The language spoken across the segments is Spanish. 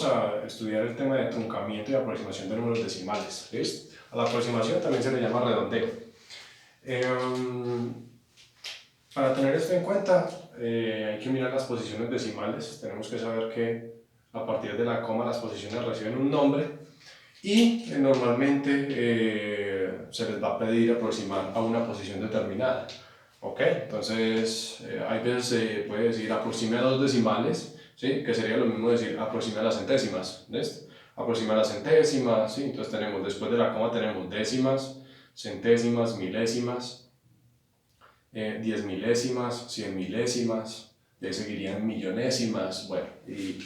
a estudiar el tema de truncamiento y aproximación de números decimales. ¿Listo? A la aproximación también se le llama redondeo. Para tener esto en cuenta, hay que mirar las posiciones decimales. Tenemos que saber que a partir de la coma las posiciones reciben un nombre y normalmente se les va a pedir aproximar a una posición determinada. ¿Ok? Entonces, hay veces se puede decir aproxime a dos decimales, ¿sí? Que sería lo mismo decir aproxime a las centésimas. ¿Listo? Aproxime a las centésimas, ¿sí? Entonces tenemos, después de la coma tenemos décimas, centésimas, milésimas, 10 milésimas, 100 milésimas, de ahí seguirían millonésimas, bueno, y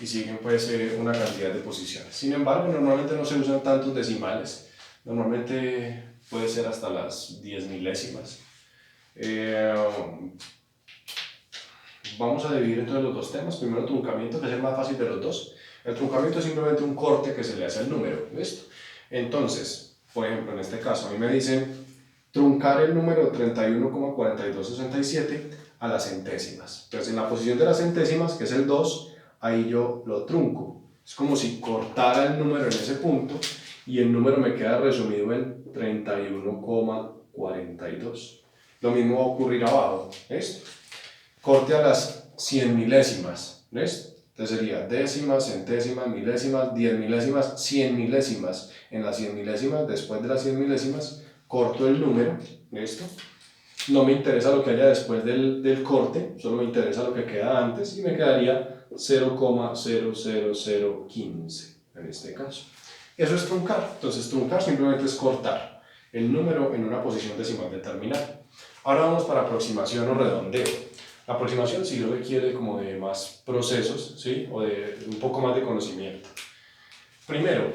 siguen pues una cantidad de posiciones. Sin embargo, normalmente no se usan tantos decimales, normalmente puede ser hasta las 10 milésimas. Vamos a dividir entonces los dos temas. Primero truncamiento, que es el más fácil de los dos. El truncamiento es simplemente un corte que se le hace al número, ¿listo? Entonces, por ejemplo, en este caso a mí me dicen truncar el número 31,4267 a las centésimas. Entonces en la posición de las centésimas, que es el 2, ahí yo lo trunco. Es como si cortara el número en ese punto y el número me queda resumido en 31,42. Lo mismo va a ocurrir abajo, ¿listo? Corte a las 100 milésimas, ¿listo? Entonces sería décimas, centésimas, milésimas, 10 milésimas, 100 milésimas. En las 100 milésimas, después de las 100 milésimas, corto el número, ¿listo? No me interesa lo que haya después del corte, solo me interesa lo que queda antes y me quedaría 0,00015 en este caso. Eso es truncar. Entonces truncar simplemente es cortar el número en una posición decimal determinada. Ahora vamos para aproximación o redondeo. La aproximación sí requiere como de más procesos, ¿sí? O de un poco más de conocimiento. Primero,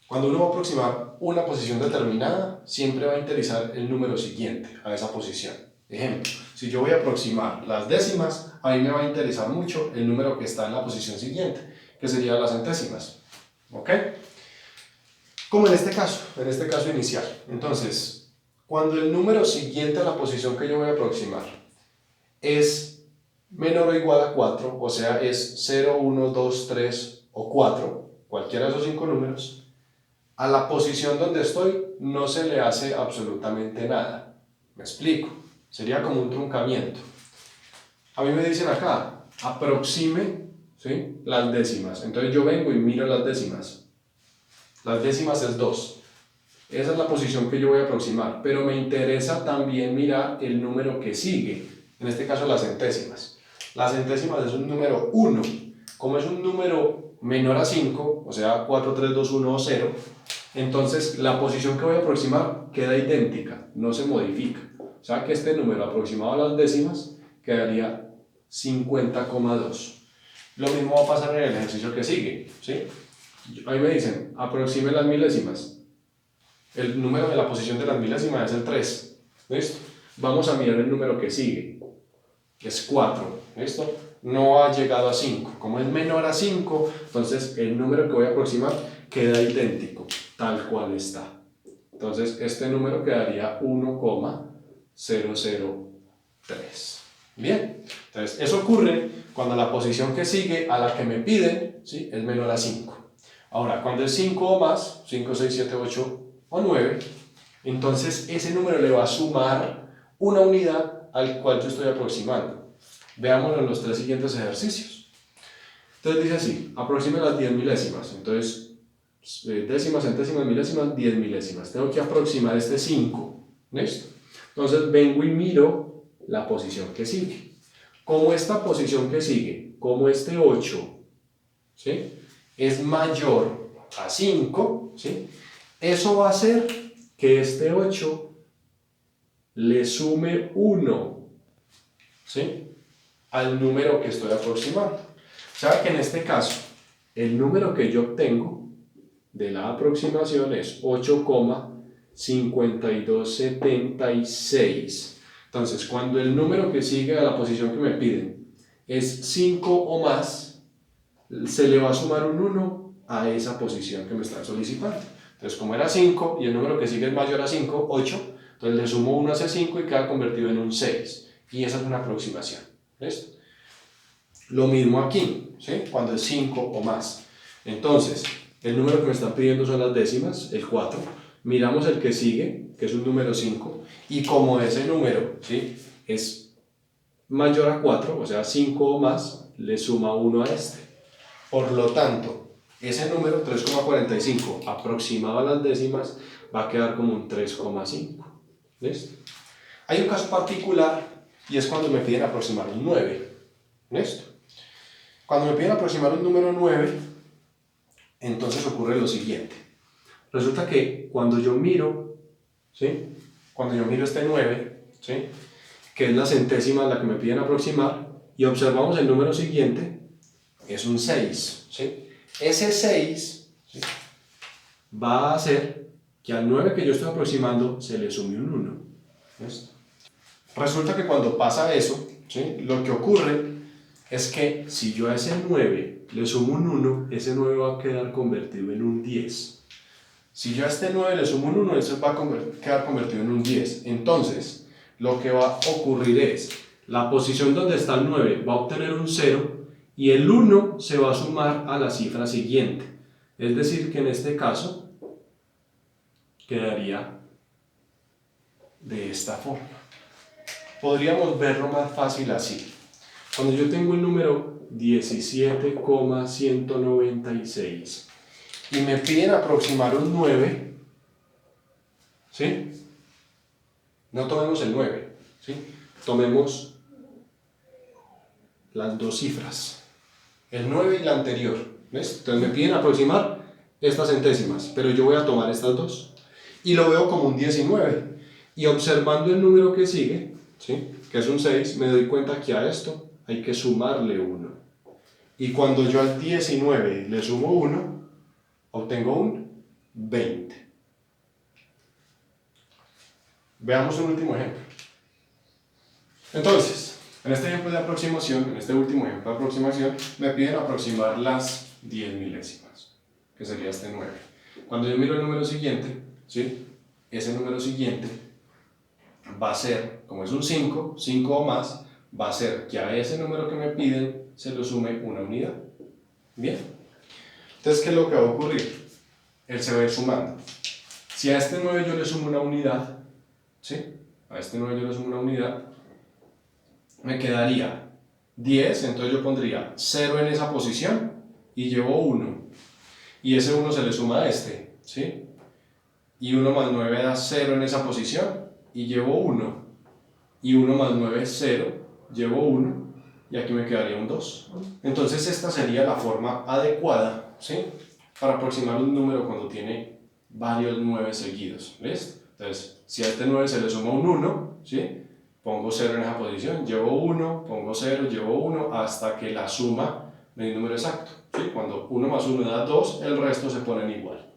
cuando uno va a aproximar una posición determinada, siempre va a interesar el número siguiente a esa posición. Ejemplo, si yo voy a aproximar las décimas, a mí me va a interesar mucho el número que está en la posición siguiente, que sería las centésimas. ¿Ok? Como en este caso inicial. Entonces, cuando el número siguiente a la posición que yo voy a aproximar es menor o igual a 4, o sea, es 0, 1, 2, 3 o 4, cualquiera de esos 5 números, a la posición donde estoy no se le hace absolutamente nada. Me explico, sería como un truncamiento. A mí me dicen acá, aproxime, ¿sí?, las décimas. Entonces yo vengo y miro las décimas. Las décimas es 2. Esa es la posición que yo voy a aproximar, pero me interesa también mirar el número que sigue. En este caso las centésimas. Las centésimas es un número 1. Como es un número menor a 5, o sea 4, 3, 2, 1 o 0, entonces la posición que voy a aproximar queda idéntica, no se modifica. O sea que este número aproximado a las décimas quedaría 50,2. Lo mismo va a pasar en el ejercicio que sigue, ¿sí? Ahí me dicen, aproxime las milésimas. El número de la posición de las milésimas es el 3. ¿Listo? Vamos a mirar el número que sigue. Es 4. ¿Listo? No ha llegado a 5. Como es menor a 5, entonces el número que voy a aproximar queda idéntico, tal cual está. Entonces este número quedaría 1,003. Bien. Entonces eso ocurre cuando la posición que sigue a la que me piden, ¿sí?, es menor a 5. Ahora, cuando es 5 o más, 5, 6, 7, 8 o 9, entonces ese número le va a sumar una unidad al cual yo estoy aproximando. Veámoslo en los 3 siguientes ejercicios. Entonces dice así, aproxime las 10 milésimas. Entonces, décimas, centésimas, milésimas, 10 milésimas. Tengo que aproximar este 5. ¿Listo? Entonces vengo y miro la posición que sigue. Como esta posición que sigue, como este 8, ¿sí?, es mayor a 5, ¿sí?, eso va a hacer que este 8 le sume 1, ¿sí?, al número que estoy aproximando. O sea que en este caso, el número que yo obtengo de la aproximación es 8,5276. Entonces, cuando el número que sigue a la posición que me piden es 5 o más, se le va a sumar un 1 a esa posición que me están solicitando. Entonces, como era 5 y el número que sigue es mayor a 5, 8, entonces le sumo 1 a ese 5 y queda convertido en un 6. Y esa es una aproximación. ¿Listo? Lo mismo aquí, ¿sí? Cuando es 5 o más. Entonces, el número que me están pidiendo son las décimas, el 4. Miramos el que sigue, que es un número 5, y como ese número, ¿sí?, es mayor a 4, o sea 5 o más, le suma 1 a este. Por lo tanto, ese número 3,45 aproximado a las décimas va a quedar como un 3,5. ¿Listo? Hay un caso particular y es cuando me piden aproximar un 9. ¿Listo? Cuando me piden aproximar un número 9, entonces ocurre lo siguiente. Resulta que cuando yo miro, ¿sí?, cuando yo miro este 9, ¿sí?, que es la centésima a la que me piden aproximar, y observamos el número siguiente, es un 6, ¿sí? Ese 6, ¿sí?, va a hacer que al 9 que yo estoy aproximando se le sume un 1. ¿Listo? Resulta que cuando pasa eso, ¿sí?, lo que ocurre es que si yo a ese 9 le sumo un 1, ese 9 va a quedar convertido en un 10. Si yo a este 9 le sumo un 1, eso va a quedar convertido en un 10. Entonces, lo que va a ocurrir es, la posición donde está el 9 va a obtener un 0 y el 1 se va a sumar a la cifra siguiente. Es decir, que en este caso quedaría de esta forma. Podríamos verlo más fácil así. Cuando yo tengo el número 17,196 y me piden aproximar un 9, ¿sí?, no tomemos el 9, ¿sí?, tomemos las dos cifras, el 9 y la anterior. ¿Ves? Entonces me piden aproximar estas centésimas, pero yo voy a tomar estas dos y lo veo como un 19. Y observando el número que sigue, ¿sí?, que es un 6, me doy cuenta que a esto hay que sumarle 1. Y cuando yo al 19 le sumo 1, obtengo un 20. Veamos un último ejemplo. Entonces, en este ejemplo de aproximación, en este último ejemplo de aproximación, me piden aproximar las 10 milésimas, que sería este 9. Cuando yo miro el número siguiente, ¿sí?, ese número siguiente va a ser, como es un 5, 5 o más, va a ser que a ese número que me piden se le sume una unidad. Bien. Entonces, ¿qué es lo que va a ocurrir? Él se va a ir sumando. Si a este 9 yo le sumo una unidad, ¿sí?, a este 9 yo le sumo una unidad, me quedaría 10, entonces yo pondría 0 en esa posición y llevo 1. Y ese 1 se le suma a este, ¿sí? Y 1 más 9 da 0 en esa posición y llevo 1. Y 1 más 9 es 0, llevo 1 y aquí me quedaría un 2. Entonces esta sería la forma adecuada, ¿sí?, para aproximar un número cuando tiene varios 9 seguidos. ¿Ves? Entonces, si a este 9 se le suma un 1, ¿sí?, pongo 0 en esa posición, llevo 1, pongo 0, llevo 1, hasta que la suma de un número exacto, ¿sí? Cuando 1 más 1 da 2, el resto se ponen igual.